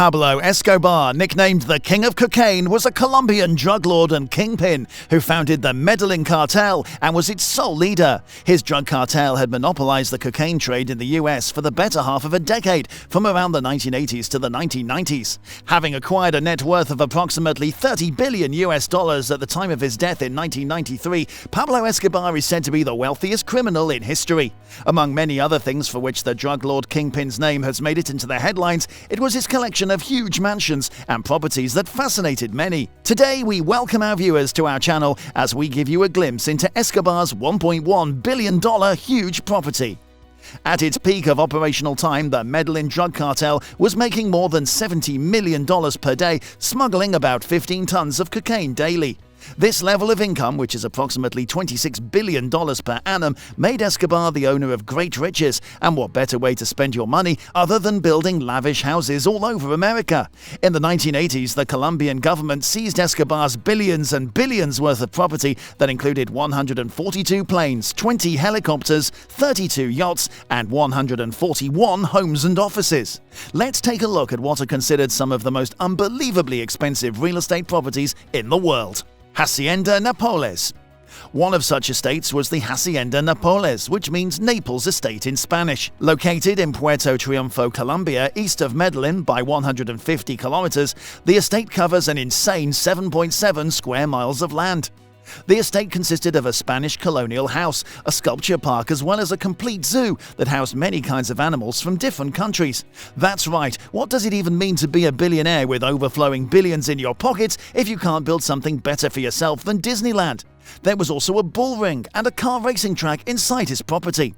Pablo Escobar, nicknamed the King of Cocaine, was a Colombian drug lord and kingpin who founded the Medellin Cartel and was its sole leader. His drug cartel had monopolized the cocaine trade in the US for the better half of a decade, from around the 1980s to the 1990s. Having acquired a net worth of approximately $30 billion at the time of his death in 1993, Pablo Escobar is said to be the wealthiest criminal in history. Among many other things for which the drug lord kingpin's name has made it into the headlines, it was his collection of huge mansions and properties that fascinated many. Today, we welcome our viewers to our channel as we give you a glimpse into Escobar's $1.1 billion huge property. At its peak of operational time, the Medellin drug cartel was making more than $70 million per day, smuggling about 15 tons of cocaine daily. This level of income, which is approximately $26 billion per annum, made Escobar the owner of great riches, and what better way to spend your money other than building lavish houses all over America? In the 1980s, the Colombian government seized Escobar's billions and billions worth of property that included 142 planes, 20 helicopters, 32 yachts, and 141 homes and offices. Let's take a look at what are considered some of the most unbelievably expensive real estate properties in the world. Hacienda Nápoles. One of such estates was the Hacienda Nápoles, which means Naples Estate in Spanish. Located in Puerto Triunfo, Colombia, east of Medellin by 150 kilometers, the estate covers an insane 7.7 square miles of land. The estate consisted of a Spanish colonial house, a sculpture park, as well as a complete zoo that housed many kinds of animals from different countries. That's right, what does it even mean to be a billionaire with overflowing billions in your pockets if you can't build something better for yourself than Disneyland? There was also a bull ring and a car racing track inside his property.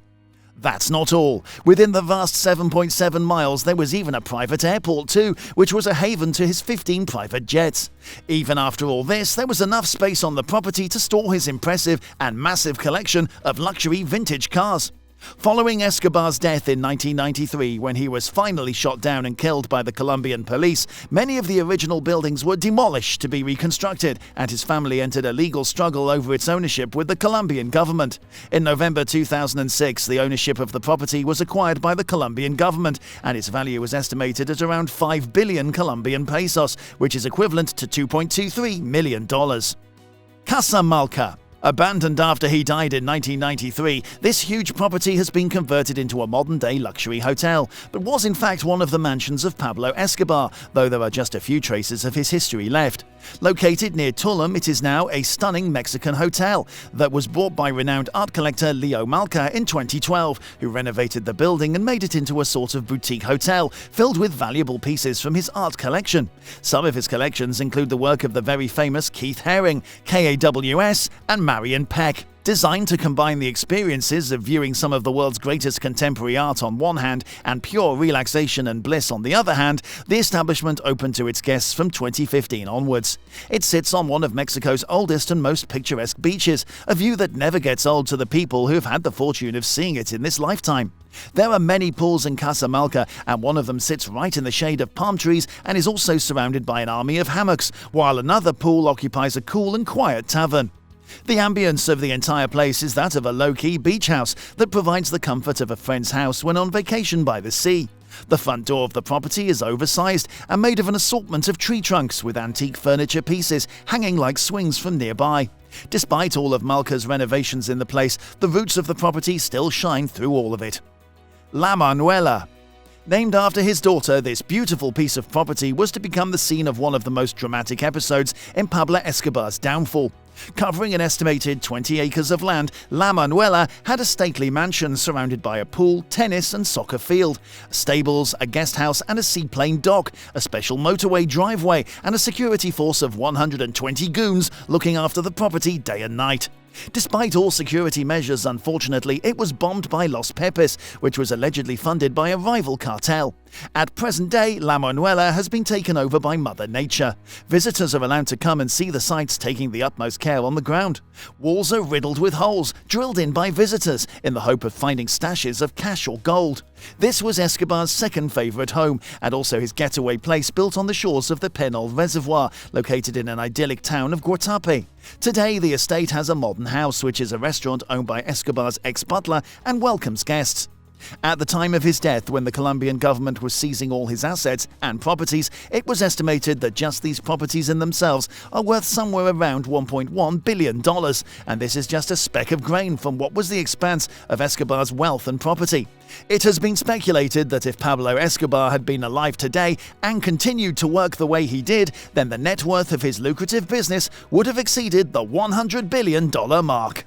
That's not all. Within the vast 7.7 miles, there was even a private airport too, which was a haven to his 15 private jets. Even after all this, there was enough space on the property to store his impressive and massive collection of luxury vintage cars. Following Escobar's death in 1993, when he was finally shot down and killed by the Colombian police, many of the original buildings were demolished to be reconstructed, and his family entered a legal struggle over its ownership with the Colombian government. In November 2006, the ownership of the property was acquired by the Colombian government, and its value was estimated at around 5 billion Colombian pesos, which is equivalent to $2.23 million. Casa Malca. Abandoned after he died in 1993, this huge property has been converted into a modern-day luxury hotel, but was in fact one of the mansions of Pablo Escobar, though there are just a few traces of his history left. Located near Tulum, it is now a stunning Mexican hotel that was bought by renowned art collector Leo Malca in 2012, who renovated the building and made it into a sort of boutique hotel filled with valuable pieces from his art collection. Some of his collections include the work of the very famous Keith Haring, KAWS, and Marion Peck. Designed to combine the experiences of viewing some of the world's greatest contemporary art on one hand and pure relaxation and bliss on the other hand, the establishment opened to its guests from 2015 onwards. It sits on one of Mexico's oldest and most picturesque beaches, a view that never gets old to the people who've had the fortune of seeing it in this lifetime. There are many pools in Casa Malca, and one of them sits right in the shade of palm trees and is also surrounded by an army of hammocks, while another pool occupies a cool and quiet tavern. The ambience of the entire place is that of a low-key beach house that provides the comfort of a friend's house when on vacation by the sea. The front door of the property is oversized and made of an assortment of tree trunks with antique furniture pieces hanging like swings from nearby. Despite all of Malca's renovations in the place, the roots of the property still shine through all of it. La Manuela. Named after his daughter, this beautiful piece of property was to become the scene of one of the most dramatic episodes in Pablo Escobar's downfall. Covering an estimated 20 acres of land, La Manuela had a stately mansion surrounded by a pool, tennis and soccer field, stables, a guest house and a seaplane dock, a special motorway driveway, and a security force of 120 goons looking after the property day and night. Despite all security measures, unfortunately, it was bombed by Los Pepes, which was allegedly funded by a rival cartel. At present day, La Manuela has been taken over by Mother Nature. Visitors are allowed to come and see the sights, taking the utmost care on the ground. Walls are riddled with holes, drilled in by visitors, in the hope of finding stashes of cash or gold. This was Escobar's second favorite home, and also his getaway place built on the shores of the Penol Reservoir, located in an idyllic town of Guatape. Today, the estate has a modern house, which is a restaurant owned by Escobar's ex-butler and welcomes guests. At the time of his death, when the Colombian government was seizing all his assets and properties, it was estimated that just these properties in themselves are worth somewhere around $1.1 billion, and this is just a speck of grain from what was the expanse of Escobar's wealth and property. It has been speculated that if Pablo Escobar had been alive today and continued to work the way he did, then the net worth of his lucrative business would have exceeded the $100 billion mark.